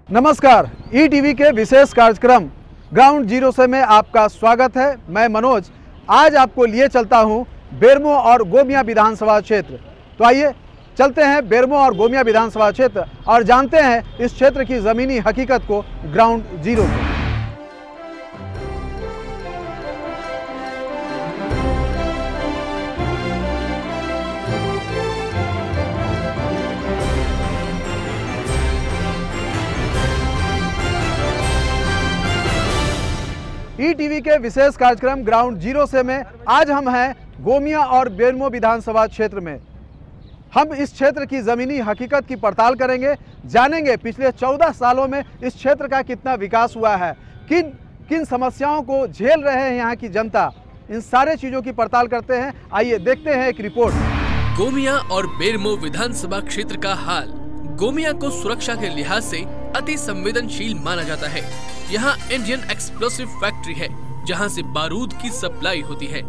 नमस्कार, ईटीवी के विशेष कार्यक्रम ग्राउंड जीरो से में आपका स्वागत है। मैं मनोज आज आपको लिए चलता हूं बेरमो और गोमिया विधानसभा क्षेत्र। तो आइए चलते हैं बेरमो और गोमिया विधानसभा क्षेत्र और जानते हैं इस क्षेत्र की ज़मीनी हकीकत को ग्राउंड जीरो को। ईटीवी के विशेष कार्यक्रम ग्राउंड जीरो से में आज हम हैं गोमिया और बेरमो विधानसभा क्षेत्र में। हम इस क्षेत्र की ज़मीनी हकीकत की पड़ताल करेंगे, जानेंगे पिछले 14 सालों में इस क्षेत्र का कितना विकास हुआ है, किन किन समस्याओं को झेल रहे हैं यहाँ की जनता, इन सारे चीज़ों की पड़ताल करते हैं। आइए देखते हैं एक रिपोर्ट। गोमिया और बेरमो विधानसभा क्षेत्र का हाल। गोमिया को सुरक्षा के लिहाज से अति संवेदनशील माना जाता है। यहाँ इंडियन एक्सप्लोसिव फैक्ट्री है जहाँ से बारूद की सप्लाई होती है।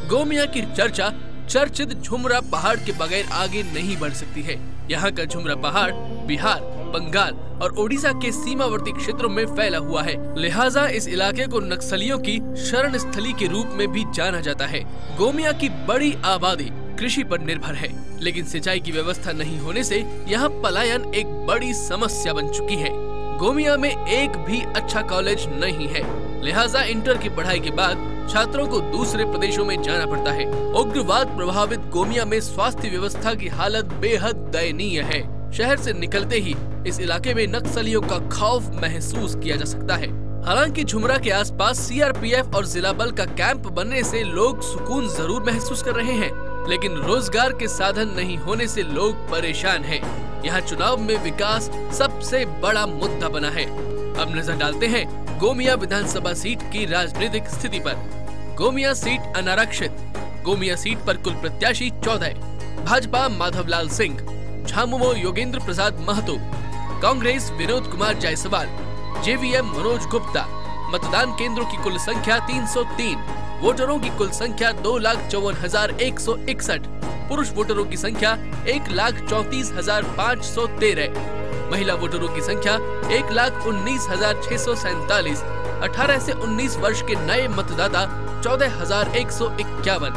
गोमिया की चर्चा चर्चित झुमरा पहाड़ के बगैर आगे नहीं बढ़ सकती है। यहाँ का झुमरा पहाड़ बिहार, बंगाल और ओडिशा के सीमावर्ती क्षेत्रों में फैला हुआ है, लिहाजा इस इलाके को नक्सलियों की शरण स्थली के रूप में भी जाना जाता है। गोमिया की बड़ी आबादी कृषि पर निर्भर है, लेकिन सिंचाई की व्यवस्था नहीं होने से यहाँ पलायन एक बड़ी समस्या बन चुकी है। गोमिया में एक भी अच्छा कॉलेज नहीं है, लिहाजा इंटर की पढ़ाई के बाद छात्रों को दूसरे प्रदेशों में जाना पड़ता है। उग्रवाद प्रभावित गोमिया में स्वास्थ्य व्यवस्था की हालत बेहद दयनीय है। शहर से निकलते ही इस इलाके में नक्सलियों का खौफ महसूस किया जा सकता है। हालांकि झुमरा के आसपास सीआरपीएफ और जिला बल का कैंप बनने से लोग सुकून जरूर महसूस कर रहे हैं, लेकिन रोजगार के साधन नहीं होने से लोग परेशान हैं। यहाँ चुनाव में विकास सबसे बड़ा मुद्दा बना है। अब नजर डालते हैं गोमिया विधानसभा सीट की राजनीतिक स्थिति पर। गोमिया सीट अनारक्षित। गोमिया सीट पर कुल प्रत्याशी 14। भाजपा माधवलाल सिंह, झामुमो योगेंद्र प्रसाद महतो, कांग्रेस विनोद कुमार जायसवाल, जेवीएम मनोज गुप्ता। मतदान केंद्रों की कुल संख्या 303। वोटरों की कुल संख्या 2,54,161। पुरुष वोटरों की संख्या 1,34,513। महिला वोटरों की संख्या 1,19,647। 18 से 19 वर्ष के नए मतदाता 14,151।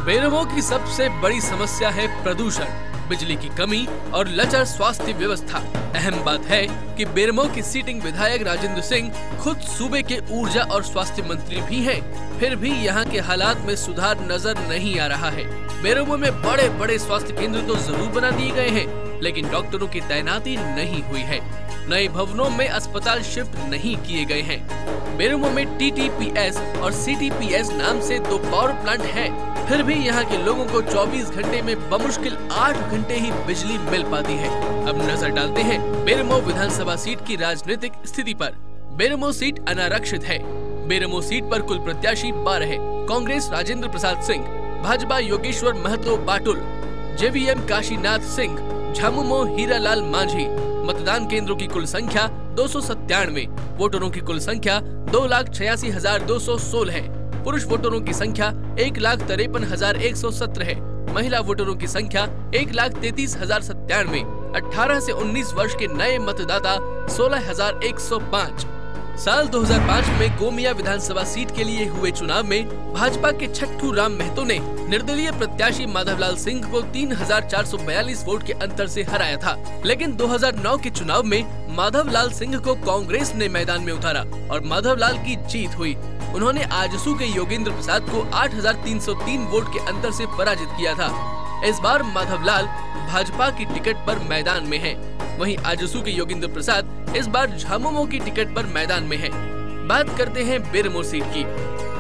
बेरमो की सबसे बड़ी समस्या है प्रदूषण, बिजली की कमी और लचर स्वास्थ्य व्यवस्था। अहम बात है कि बेरमो की सीटिंग विधायक राजेंद्र सिंह खुद सूबे के ऊर्जा और स्वास्थ्य मंत्री भी हैं, फिर भी यहाँ के हालात में सुधार नजर नहीं आ रहा है। बेरमो में बड़े बड़े स्वास्थ्य केंद्र तो जरूर बना दिए गए हैं, लेकिन डॉक्टरों की तैनाती नहीं हुई है। नए भवनों में अस्पताल शिफ्ट नहीं किए गए हैं। बेरमो में टीटीपीएस और सीटीपीएस नाम से 2 पावर प्लांट है, फिर भी यहाँ के लोगों को 24 घंटे में बमुश्किल 8 घंटे ही बिजली मिल पाती है। अब नजर डालते हैं बेरमो विधानसभा सीट की राजनीतिक स्थिति पर। बेरमो सीट अनारक्षित है। बेरमो सीट पर कुल प्रत्याशी 12 है। कांग्रेस राजेंद्र प्रसाद सिंह, भाजपा योगेश्वर महतो बाटुल, जेवीएम काशीनाथ सिंह, झामुमो हीरालाल मांझी। मतदान केंद्रों की कुल संख्या 297। वोटरों की कुल संख्या 2,86,216 है। पुरुष वोटरों की संख्या 1,53,117 है। महिला वोटरों की संख्या 1,33,097। 18 से 19 वर्ष के नए मतदाता 16,105। साल 2005 में गोमिया विधानसभा सीट के लिए हुए चुनाव में भाजपा के छट्टू राम महतो ने निर्दलीय प्रत्याशी माधवलाल सिंह को 3,442 वोट के अंतर से हराया था। लेकिन 2009 के चुनाव में माधवलाल सिंह को कांग्रेस ने मैदान में उतारा और माधवलाल की जीत हुई। उन्होंने आजसू के योगेंद्र प्रसाद को 8,303 वोट के अंतर से पराजित किया था। इस बार माधवलाल भाजपा की टिकट पर मैदान में है, वहीं आजसू के योगेंद्र प्रसाद इस बार झामुमो की टिकट पर मैदान में है। बात करते हैं बेरमो सीट की।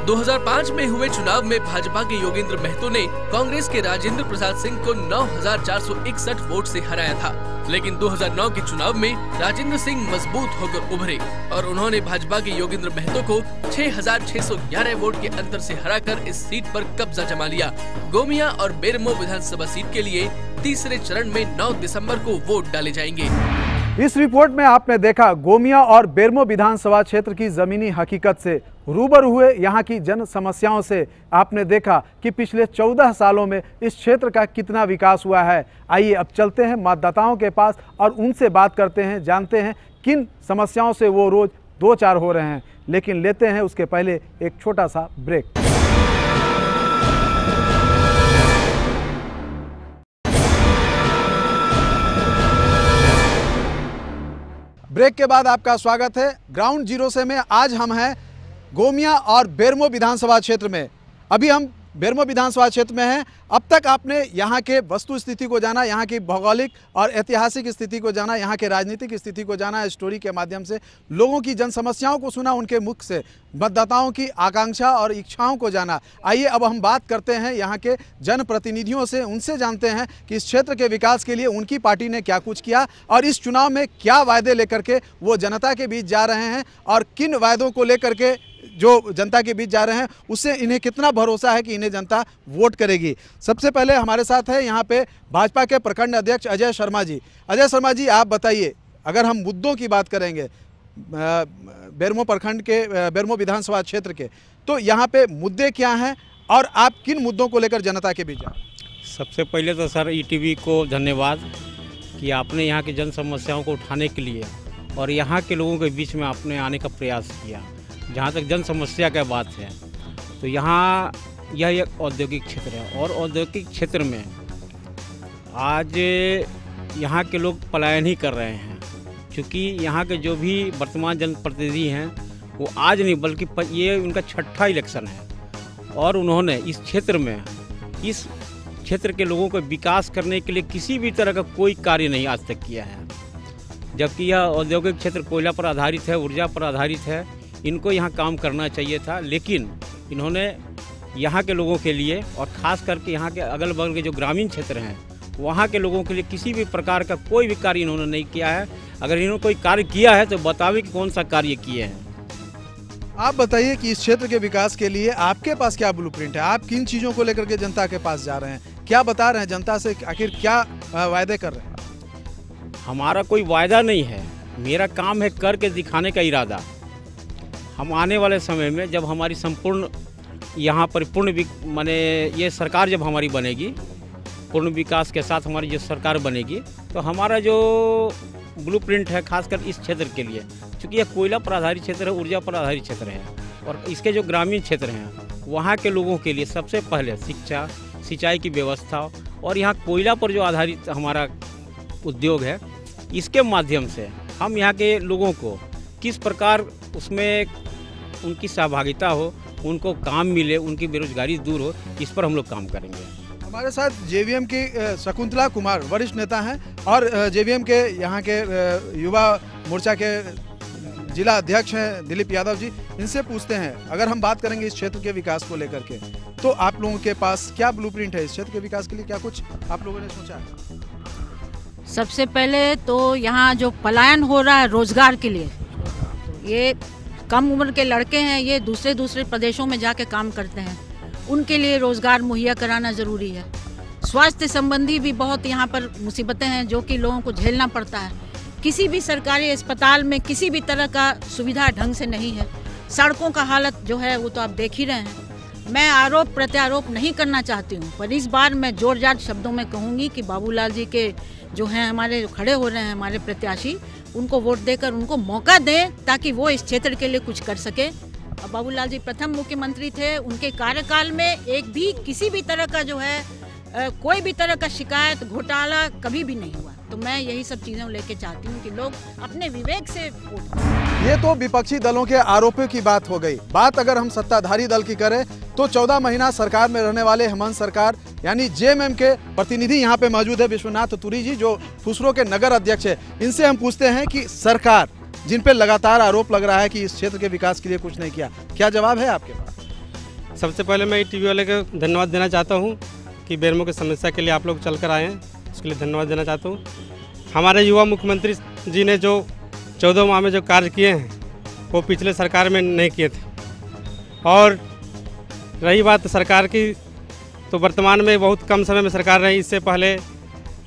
2005 में हुए चुनाव में भाजपा के योगेंद्र महतो ने कांग्रेस के राजेंद्र प्रसाद सिंह को 9,461 वोट से हराया था, लेकिन 2009 के चुनाव में राजेंद्र सिंह मजबूत होकर उभरे और उन्होंने भाजपा के योगेंद्र महतो को 6,611 वोट के अंतर से हराकर इस सीट पर कब्जा जमा लिया। गोमिया और बेरमो विधानसभा सीट के लिए तीसरे चरण में 9 दिसंबर को वोट डाले जाएंगे। इस रिपोर्ट में आपने देखा गोमिया और बेरमो विधानसभा क्षेत्र की ज़मीनी हकीकत से रूबरू हुए, यहाँ की जन समस्याओं से आपने देखा कि पिछले 14 सालों में इस क्षेत्र का कितना विकास हुआ है। आइए अब चलते हैं मतदाताओं के पास और उनसे बात करते हैं, जानते हैं किन समस्याओं से वो रोज दो चार हो रहे हैं। लेकिन लेते हैं उसके पहले एक छोटा सा ब्रेक। ब्रेक के बाद आपका स्वागत है ग्राउंड जीरो से में। आज हम हैं गोमिया और बेरमो विधानसभा क्षेत्र में। अभी हम बेरमो विधानसभा क्षेत्र में हैं। अब तक आपने यहाँ के वस्तु स्थिति को जाना, यहाँ की भौगोलिक और ऐतिहासिक स्थिति को जाना, यहाँ के राजनीतिक स्थिति को जाना, स्टोरी के माध्यम से लोगों की जन समस्याओं को सुना, उनके मुख से मतदाताओं की आकांक्षा और इच्छाओं को जाना। आइए अब हम बात करते हैं यहाँ के जनप्रतिनिधियों से, उनसे जानते हैं कि इस क्षेत्र के विकास के लिए उनकी पार्टी ने क्या कुछ किया और इस चुनाव में क्या वायदे लेकर के वो जनता के बीच जा रहे हैं और किन वायदों को लेकर के जो जनता के बीच जा रहे हैं उससे इन्हें कितना भरोसा है कि इन्हें जनता वोट करेगी। सबसे पहले हमारे साथ है यहाँ पे भाजपा के प्रखंड अध्यक्ष अजय शर्मा जी। अजय शर्मा जी, आप बताइए, अगर हम मुद्दों की बात करेंगे बेरमो प्रखंड के, बेरमो विधानसभा क्षेत्र के, तो यहाँ पे मुद्दे क्या हैं और आप किन मुद्दों को लेकर जनता के बीच जा रहे हैं? सबसे पहले तो सर ईटीवी को धन्यवाद कि आपने यहाँ की जन समस्याओं को उठाने के लिए और यहाँ के लोगों के बीच में आपने आने का प्रयास किया। जहाँ तक जन समस्या की बात है तो यहाँ यह एक औद्योगिक क्षेत्र है और औद्योगिक क्षेत्र में आज यहाँ के लोग पलायन ही कर रहे हैं, क्योंकि यहाँ के जो भी वर्तमान जनप्रतिनिधि हैं वो आज नहीं बल्कि ये उनका छठा इलेक्शन है और उन्होंने इस क्षेत्र के लोगों को विकास करने के लिए किसी भी तरह का कोई कार्य नहीं आज तक किया है। जबकि यह औद्योगिक क्षेत्र कोयला पर आधारित है, ऊर्जा पर आधारित है, इनको यहाँ काम करना चाहिए था, लेकिन इन्होंने यहाँ के लोगों के लिए और ख़ास करके यहाँ के अगल बगल के जो ग्रामीण क्षेत्र हैं वहाँ के लोगों के लिए किसी भी प्रकार का कोई भी कार्य इन्होंने नहीं किया है। अगर इन्होंने कोई कार्य किया है तो बतावे कि कौन सा कार्य किए हैं। आप बताइए कि इस क्षेत्र के विकास के लिए आपके पास क्या ब्लूप्रिंट है? आप किन चीज़ों को लेकर के जनता के पास जा रहे हैं? क्या बता रहे हैं जनता से? आखिर क्या वायदे कर रहे हैं? हमारा कोई वायदा नहीं है, मेरा काम है करके दिखाने का इरादा। हम आने वाले समय में जब हमारी संपूर्ण यहाँ पर माने ये सरकार जब हमारी बनेगी, पूर्ण विकास के साथ हमारी जो सरकार बनेगी, तो हमारा जो ब्लूप्रिंट है खासकर इस क्षेत्र के लिए, क्योंकि यह कोयला पर आधारित क्षेत्र है, ऊर्जा पर आधारित क्षेत्र है और इसके जो ग्रामीण क्षेत्र हैं वहाँ के लोगों के लिए सबसे पहले शिक्षा, सिंचाई की व्यवस्था और यहाँ कोयला पर जो आधारित हमारा उद्योग है, इसके माध्यम से हम यहाँ के लोगों को किस प्रकार उसमें उनकी सहभागिता हो, उनको काम मिले, उनकी बेरोजगारी दूर हो, इस पर हम लोग काम करेंगे। हमारे साथ जेवीएम की शकुंतला कुमार वरिष्ठ नेता हैं और जेवीएम के यहाँ के युवा मोर्चा के जिला अध्यक्ष हैं दिलीप यादव जी। इनसे पूछते हैं, अगर हम बात करेंगे इस क्षेत्र के विकास को लेकर के, तो आप लोगों के पास क्या ब्लूप्रिंट है इस क्षेत्र के विकास के लिए? क्या कुछ आप लोगों ने सोचा है? सबसे पहले तो यहाँ जो पलायन हो रहा है रोजगार के लिए, ये कम उम्र के लड़के हैं, ये दूसरे प्रदेशों में जाके काम करते हैं, उनके लिए रोजगार मुहैया कराना ज़रूरी है। स्वास्थ्य संबंधी भी बहुत यहाँ पर मुसीबतें हैं जो कि लोगों को झेलना पड़ता है। किसी भी सरकारी अस्पताल में किसी भी तरह का सुविधा ढंग से नहीं है। सड़कों का हालत जो है वो तो आप देख ही रहे हैं। मैं आरोप प्रत्यारोप नहीं करना चाहती हूँ, पर इस बार मैं जोरदार शब्दों में कहूँगी कि बाबूलाल जी के जो हैं हमारे खड़े हो रहे हैं हमारे प्रत्याशी, उनको वोट देकर उनको मौका दें ताकि वो इस क्षेत्र के लिए कुछ कर सके। बाबूलाल जी प्रथम मुख्यमंत्री थे, उनके कार्यकाल में एक भी किसी भी तरह का जो है कोई भी तरह का शिकायत घोटाला कभी भी नहीं हुआ। तो मैं यही सब चीज़ें लेके चाहती हूँ कि लोग अपने विवेक से वोट करें। ये तो विपक्षी दलों के आरोपों की बात हो गई। बात अगर हम सत्ताधारी दल की करें तो 14 महीना सरकार में रहने वाले हेमंत सरकार यानी जेएमएम के प्रतिनिधि यहाँ पे मौजूद है विश्वनाथ तुरी जी, जो फुसरो के नगर अध्यक्ष है। इनसे हम पूछते हैं कि सरकार जिन पे लगातार आरोप लग रहा है कि इस क्षेत्र के विकास के लिए कुछ नहीं किया, क्या जवाब है आपके पास? सबसे पहले मैं टीवी वाले को धन्यवाद देना चाहता हूँ कि बेरमो की समस्या के लिए आप लोग चल कर आए हैं, उसके लिए धन्यवाद देना चाहता हूँ। हमारे युवा मुख्यमंत्री जी ने जो 14 माह में जो कार्य किए हैं वो पिछले सरकार में नहीं किए थे। और रही बात सरकार की, तो वर्तमान में बहुत कम समय में सरकार रही। इससे पहले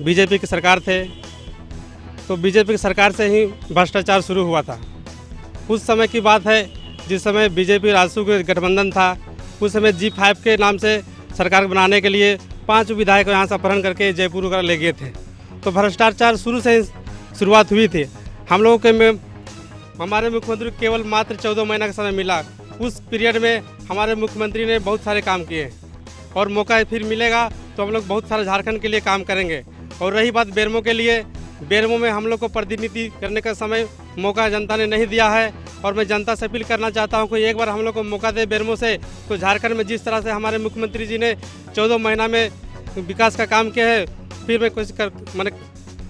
बीजेपी की सरकार थे, तो बीजेपी की सरकार से ही भ्रष्टाचार शुरू हुआ था। उस समय की बात है जिस समय बीजेपी राजसू के गठबंधन था, उस समय G5 के नाम से सरकार बनाने के लिए 5 विधायक यहाँ से अपहरण करके जयपुर वगैरह ले गए थे। तो भ्रष्टाचार शुरू से शुरुआत हुई थी। हम लोगों के में हमारे मुख्यमंत्री को केवल मात्र 14 महीना का समय मिला। उस पीरियड में हमारे मुख्यमंत्री ने बहुत सारे काम किए और मौका फिर मिलेगा तो हम लोग बहुत सारा झारखंड के लिए काम करेंगे। और रही बात बेरमो के लिए, बेरमो में हम लोग को प्रतिनिधि करने का समय मौका जनता ने नहीं दिया है और मैं जनता से अपील करना चाहता हूं कि एक बार हम लोग को मौका दे बेरमो से। तो झारखंड में जिस तरह से हमारे मुख्यमंत्री जी ने 14 महीना में विकास का काम किया है, फिर मैं कोशिश मैंने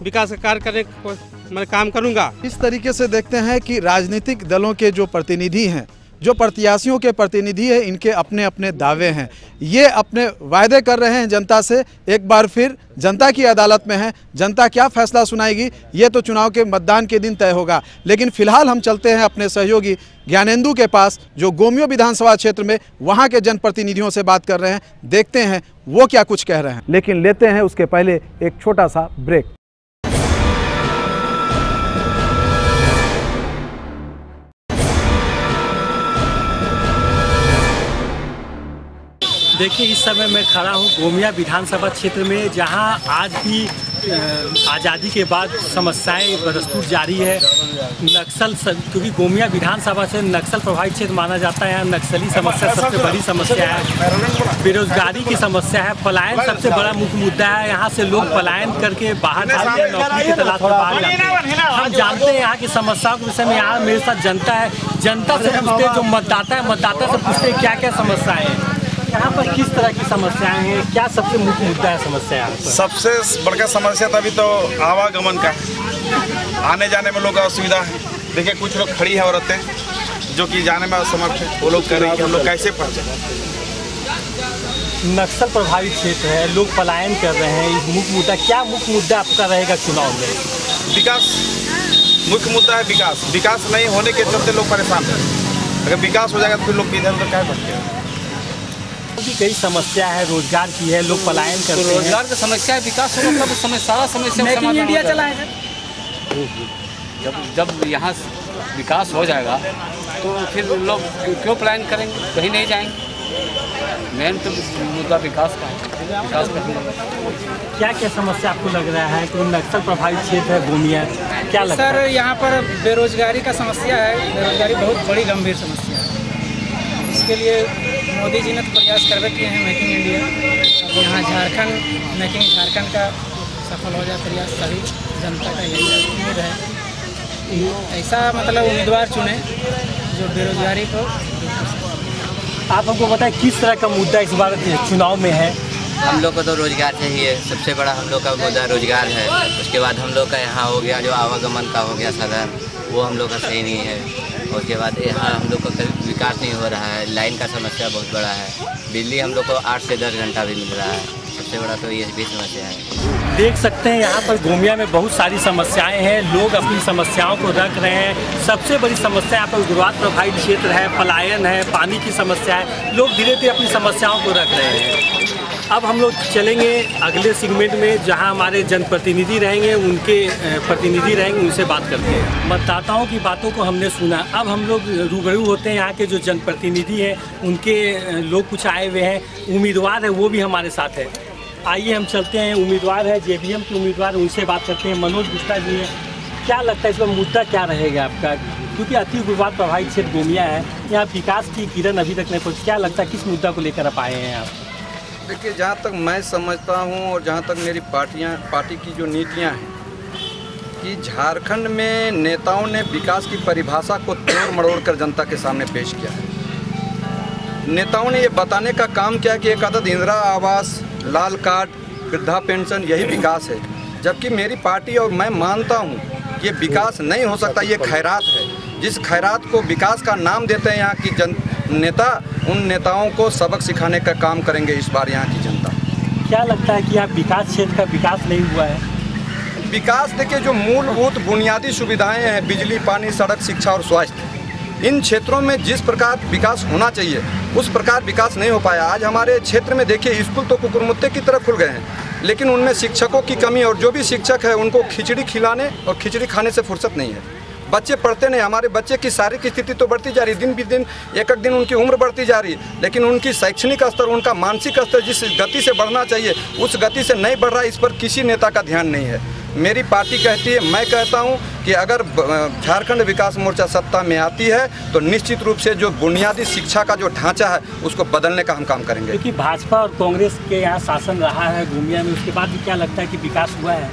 विकास का कार्य करने को मैं काम करूंगा। इस तरीके से देखते हैं कि राजनीतिक दलों के जो प्रतिनिधि हैं, जो प्रत्याशियों के प्रतिनिधि हैं, इनके अपने अपने दावे हैं। ये अपने वायदे कर रहे हैं जनता से। एक बार फिर जनता की अदालत में है, जनता क्या फैसला सुनाएगी ये तो चुनाव के मतदान के दिन तय होगा। लेकिन फिलहाल हम चलते हैं अपने सहयोगी ज्ञानेंदु के पास, जो गोमियो विधानसभा क्षेत्र में वहाँ के जनप्रतिनिधियों से बात कर रहे हैं। देखते हैं वो क्या कुछ कह रहे हैं, लेकिन लेते हैं उसके पहले एक छोटा सा ब्रेक। देखिए, इस समय मैं खड़ा हूँ गोमिया विधानसभा क्षेत्र में, जहाँ आज भी आज़ादी के बाद समस्याएं बदस्तूर जारी है। नक्सल, क्योंकि गोमिया विधानसभा से नक्सल प्रभावित क्षेत्र माना जाता है। यहाँ नक्सली समस्या सबसे बड़ी समस्या है, बेरोजगारी की समस्या है, पलायन सबसे बड़ा मुख्य मुद्दा है। यहाँ से लोग पलायन करके बाहर जाते हैं, नौकरी की तलाश में बाहर जाते हैं। हम जानते हैं यहाँ की समस्याओं के विषय में। यहाँ मेरे साथ जनता है, जनता से पूछते हैं, जो मतदाता है मतदाता से पूछते हैं क्या क्या समस्याएँ हैं यहाँ पर, किस तरह की समस्याएं हैं, क्या सबसे मुख्य मुद्दा है समस्या यहाँ पर? सबसे बड़ा समस्या तो अभी तो आवागमन का, आने जाने में लोग का असुविधा है। देखिए, कुछ लोग खड़ी है औरतें जो कि जाने में असमर्थ है, वो लोग कह रहे हैं कि हम लोग कैसे पहुँचे। नक्सल प्रभावित क्षेत्र है, लोग पलायन कर रहे हैं। इस मुख्य मुद्दा, क्या मुख्य मुद्दा आपका रहेगा चुनाव में? विकास मुख्य मुद्दा है। विकास नहीं होने के चलते लोग परेशान हैं। अगर विकास हो जाएगा तो फिर लोग इधर उधर क्या भटकेंगे। कई समस्या है, रोजगार की है, लोग पलायन करते हैं। रोजगार की समस्या है, विकास हो मतलब उस समय सारा समस्या मेकिंग इंडिया चला है। जब यहाँ विकास हो जाएगा तो फिर लोग क्यों पलायन करेंगे, कहीं नहीं जाएंगे। मेन तो मुद्दा विकास का है, विकास करना। क्या क्या समस्या आपको लग रहा है? कोई नक्सल प्रभावित क्षेत्र है गोमिया, क्या लगता है? सर, यहाँ पर बेरोजगारी का समस्या है। बेरोजगारी बहुत बड़ी गंभीर समस्या है। इसके लिए मोदी जी ने तो प्रयास करवे किए हैं मेकिंग इंडिया। अब यहाँ झारखंड, मेकिंग झारखंड का सफल हो जाए प्रयास, सभी जनता का यही उम्मीद है। ऐसा मतलब उम्मीदवार चुने जो बेरोजगारी को। आप हमको बताएं किस तरह का मुद्दा इस बार चुनाव में है? हम लोग को तो रोजगार चाहिए, सबसे बड़ा हम लोग का मुद्दा रोजगार है। उसके बाद हम लोग का यहाँ हो गया जो आवागमन का हो गया साधन, वो हम लोग का सही नहीं है। उसके बाद यहाँ हम लोग का विकास नहीं हो रहा है। लाइन का समस्या बहुत बड़ा है। बिजली हम लोग को 8 से 10 घंटा भी मिल रहा है। सबसे बड़ा तो ये भी समस्या है। देख सकते हैं यहाँ पर गोमिया में बहुत सारी समस्याएं हैं, लोग अपनी समस्याओं को रख रहे हैं। सबसे बड़ी समस्या यहाँ पर उग्रवाद प्रभावित क्षेत्र है, पलायन है, पानी की समस्या है। लोग धीरे धीरे अपनी समस्याओं को रख रहे हैं। अब हम लोग चलेंगे अगले सेगमेंट में, जहां हमारे जनप्रतिनिधि रहेंगे, उनके प्रतिनिधि रहेंगे, उनसे बात करते हैं। मतदाताओं की बातों को हमने सुना, अब हम लोग रूबरू होते हैं यहाँ के जो जनप्रतिनिधि हैं, उनके लोग कुछ आए हुए हैं, उम्मीदवार है वो भी हमारे साथ है। आइए हम चलते हैं, उम्मीदवार है जेबीएम के उम्मीदवार, उनसे बात करते हैं। मनोज गुप्ता जी हैं, क्या लगता है इस पर मुद्दा क्या रहेगा आपका? क्योंकि अति उग्रवाद प्रभावित क्षेत्र गोमिया है, यहाँ विकास की किरण अभी तक नहीं पहुँची। क्या लगता है किस मुद्दा को लेकर आप आए हैं आप? देखिए, जहाँ तक मैं समझता हूँ और जहाँ तक मेरी पार्टी की जो नीतियाँ हैं कि झारखंड में नेताओं ने विकास की परिभाषा को तोड़ मरोड़ कर जनता के सामने पेश किया है। नेताओं ने ये बताने का काम किया कि एक आदत इंदिरा आवास, लाल कार्ड, वृद्धा पेंशन यही विकास है, जबकि मेरी पार्टी और मैं मानता हूँ ये विकास नहीं हो सकता, ये खैरात है। जिस खैरात को विकास का नाम देते हैं यहाँ की नेता, उन नेताओं को सबक सिखाने का काम करेंगे इस बार यहाँ की जनता। क्या लगता है कि यहाँ विकास क्षेत्र का विकास नहीं हुआ है? विकास देखिए, जो मूलभूत बुनियादी सुविधाएं हैं, बिजली, पानी, सड़क, शिक्षा और स्वास्थ्य, इन क्षेत्रों में जिस प्रकार विकास होना चाहिए उस प्रकार विकास नहीं हो पाया। आज हमारे क्षेत्र में देखिए, स्कूल तो कुकुरमुत्ते की तरह खुल गए हैं, लेकिन उनमें शिक्षकों की कमी, और जो भी शिक्षक है उनको खिचड़ी खिलाने और खिचड़ी खाने से फुर्सत नहीं है। बच्चे पढ़ते नहीं। हमारे बच्चे की शारीरिक स्थिति तो बढ़ती जा रही, दिन भी दिन एक दिन उनकी उम्र बढ़ती जा रही, लेकिन उनकी शैक्षणिक स्तर, उनका मानसिक स्तर जिस गति से बढ़ना चाहिए उस गति से नहीं बढ़ रहा है। इस पर किसी नेता का ध्यान नहीं है। मेरी पार्टी कहती है, मैं कहता हूं कि अगर झारखंड विकास मोर्चा सत्ता में आती है तो निश्चित रूप से जो बुनियादी शिक्षा का जो ढांचा है उसको बदलने का हम काम करेंगे। क्योंकि भाजपा और कांग्रेस के यहाँ शासन रहा है गोमिया में, उसके बाद भी क्या लगता है कि विकास हुआ है?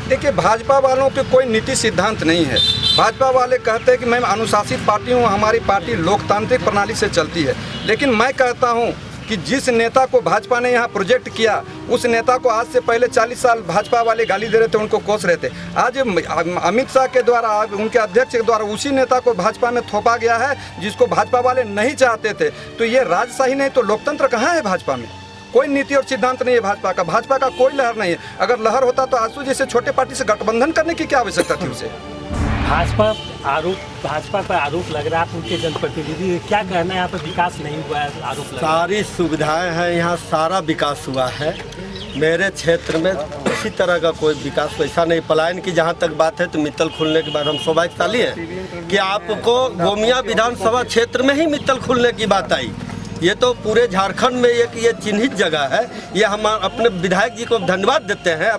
देखिए, भाजपा वालों के कोई नीति सिद्धांत नहीं है। भाजपा वाले कहते हैं कि मैं अनुशासित पार्टी हूँ, हमारी पार्टी लोकतांत्रिक प्रणाली से चलती है। लेकिन मैं कहता हूँ कि जिस नेता को भाजपा ने यहाँ प्रोजेक्ट किया, उस नेता को आज से पहले 40 साल भाजपा वाले गाली दे रहे थे, उनको कोस रहे थे। आज अमित शाह के द्वारा, उनके अध्यक्ष के द्वारा उसी नेता को भाजपा में थोपा गया है जिसको भाजपा वाले नहीं चाहते थे। तो ये राजशाही नहीं तो लोकतंत्र कहाँ है? भाजपा में कोई नीति और सिद्धांत नहीं है। भाजपा का कोई लहर नहीं है। अगर लहर होता तो आजसू जैसे छोटे पार्टी से गठबंधन करने की क्या आवश्यकता थी उसे? भाजपा पर आरोप लग रहा है, उनके जनप्रतिनिधि क्या कहना है यहाँ पर विकास नहीं हुआ है? आरोप लग रहा है। सारी सुविधाएं हैं यहाँ, सारा विकास हुआ है। मेरे क्षेत्र में किसी तरह का कोई विकास वैसा नहीं। पलायन की जहाँ तक बात है तो मित्तल खुलने के बाद हम सौभाग्यशाली हैं कि आपको गोमिया विधानसभा क्षेत्र में ही मित्तल खुलने की बात आई। ये तो पूरे झारखंड में एक ये चिन्हित जगह है। ये हम अपने विधायक जी को धन्यवाद देते हैं,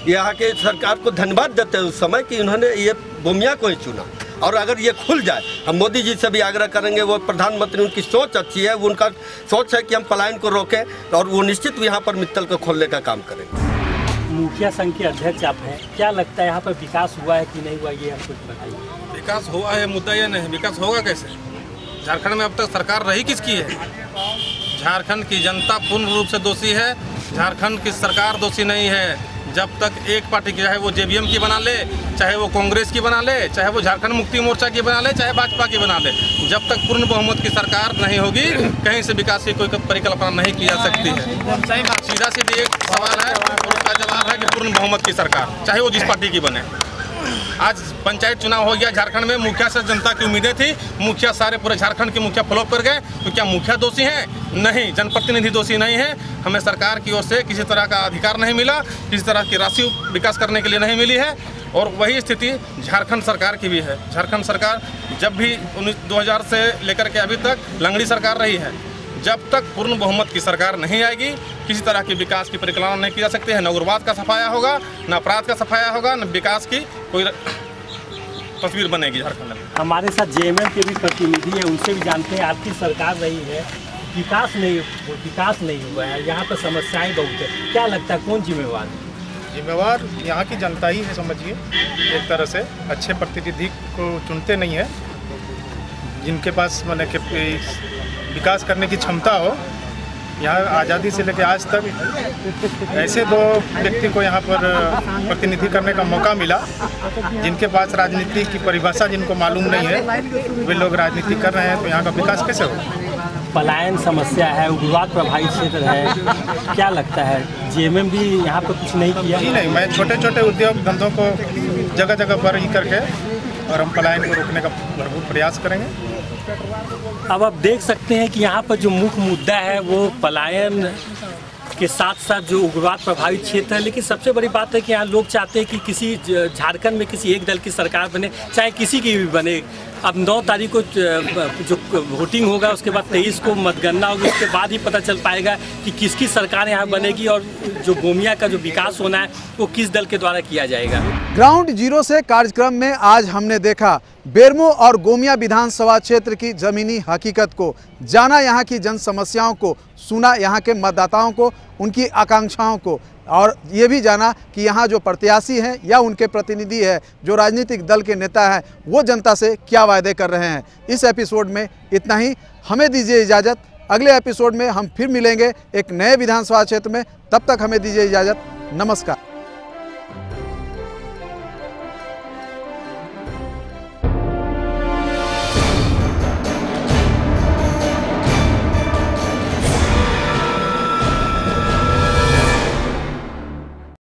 यहाँ के सरकार को धन्यवाद देते हैं उस समय कि उन्होंने ये गोमिया को ही चुना। और अगर ये खुल जाए, हम मोदी जी से भी आग्रह करेंगे, वो प्रधानमंत्री, उनकी सोच अच्छी है, उनका सोच है कि हम पलायन को रोकें और वो निश्चित यहाँ पर मित्तल को खोलने का काम करेंगे। मुखिया संघ के अध्यक्ष आप हैं, क्या लगता है यहाँ पर विकास हुआ है कि नहीं हुआ, ये हम कुछ बताइए। विकास हुआ है मुद्दा ये नहीं, विकास होगा कैसे? झारखंड में अब तक सरकार रही किसकी है? झारखंड की जनता पूर्ण रूप से दोषी है। झारखंड की सरकार दोषी नहीं है। जब तक एक पार्टी की, चाहे वो जेवीएम की बना ले, चाहे वो कांग्रेस की बना ले, चाहे वो झारखंड मुक्ति मोर्चा की बना ले, चाहे भाजपा की बना ले, जब तक पूर्ण बहुमत की सरकार नहीं होगी, कहीं से विकास की कोई परिकल्पना नहीं की जा सकती है। सीधा सीधी एक सवाल है और उसका जवाब है कि पूर्ण बहुमत की सरकार, चाहे वो जिस पार्टी की बने। आज पंचायत चुनाव हो गया झारखंड में, मुखिया से जनता की उम्मीदें थी, मुखिया सारे पूरे झारखंड के मुखिया फ्लॉप कर गए। तो क्या मुखिया दोषी हैं? नहीं, जनप्रतिनिधि दोषी नहीं है। हमें सरकार की ओर से किसी तरह का अधिकार नहीं मिला, किसी तरह की राशि विकास करने के लिए नहीं मिली है। और वही स्थिति झारखंड सरकार की भी है। झारखंड सरकार जब भी 2000 से लेकर के अभी तक लंगड़ी सरकार रही है। जब तक पूर्ण बहुमत की सरकार नहीं आएगी, किसी तरह की विकास की परिकल्पना नहीं की जा सकती है। न उग्रवाद का सफाया होगा, न अपराध का सफाया होगा, न विकास की कोई तस्वीर बनेगी झारखंड में। हमारे साथ जेएमएम के भी प्रतिनिधि हैं, उनसे भी जानते हैं आपकी सरकार रही है, विकास नहीं हुआ है, यहाँ पर समस्याएं बहुत है। क्या लगता है कौन जिम्मेवार है? जिम्मेवार यहाँ की जनता ही है, समझिए। एक तरह से अच्छे प्रतिनिधि को चुनते नहीं है, जिनके पास माने कि विकास करने की क्षमता हो। यहाँ आज़ादी से लेकर आज तक ऐसे दो व्यक्ति को यहाँ पर प्रतिनिधि करने का मौका मिला, जिनके पास राजनीति की परिभाषा जिनको मालूम नहीं है, वे लोग राजनीति कर रहे हैं, तो यहाँ का विकास कैसे हो? पलायन समस्या है, उग्रवाद प्रभावित क्षेत्र है, क्या लगता है जेएमएम भी यहाँ पर कुछ नहीं किया? जी नहीं, मैं छोटे छोटे उद्योग धंधों को जगह जगह पर ही करके और हम पलायन को रोकने का भरपूर प्रयास करेंगे। अब आप देख सकते हैं कि यहाँ पर जो मुख्य मुद्दा है वो पलायन के साथ साथ जो उग्रवाद प्रभावित क्षेत्र है। लेकिन सबसे बड़ी बात है कि यहाँ लोग चाहते हैं कि किसी झारखंड में किसी एक दल की सरकार बने, चाहे किसी की भी बने। अब 9 तारीख को जो वोटिंग होगा, उसके बाद 23 को मतगणना होगी, उसके बाद ही पता चल पाएगा कि किसकी सरकार यहाँ बनेगी और जो गोमिया का जो विकास होना है वो किस दल के द्वारा किया जाएगा। ग्राउंड जीरो से कार्यक्रम में आज हमने देखा बेरमो और गोमिया विधानसभा क्षेत्र की जमीनी हकीकत को, जाना यहाँ की जन समस्याओं को, सुना यहाँ के मतदाताओं को, उनकी आकांक्षाओं को, और ये भी जाना कि यहाँ जो प्रत्याशी हैं या उनके प्रतिनिधि है, जो राजनीतिक दल के नेता हैं, वो जनता से क्या वायदे कर रहे हैं। इस एपिसोड में इतना ही। हमें दीजिए इजाज़त। अगले एपिसोड में हम फिर मिलेंगे एक नए विधानसभा क्षेत्र में। तब तक हमें दीजिए इजाज़त। नमस्कार।